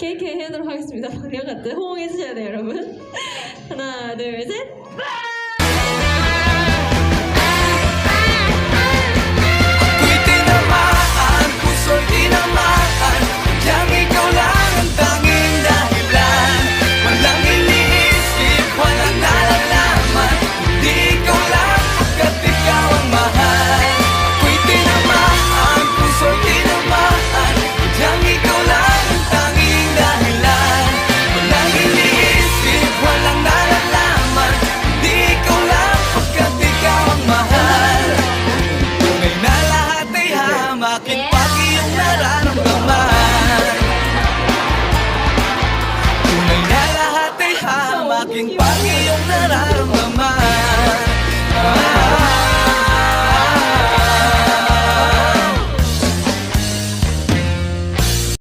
KK 해보도록 하겠습니다. 우리랑 같이 호응해 주셔야 돼요, 여러분. 하나, 둘, 셋. Ako'y tinamaan, puso'y tinamaan. Yang ikaw lang ang tanging dahilan. Walang iniisip, walang nalalaman. Di ikaw lang pagkat ikaw ang mahal. Ako'y tinamaan, puso'y tinamaan. Yang ikaw lang ang tanging dahilan. Walang iniisip, walang nalalaman. Di ikaw lang pagkat ikaw ang mahal. Tunay na lahat ay hamakin pag iyong nararamdaman. Tunay na lahat ay hamakin pag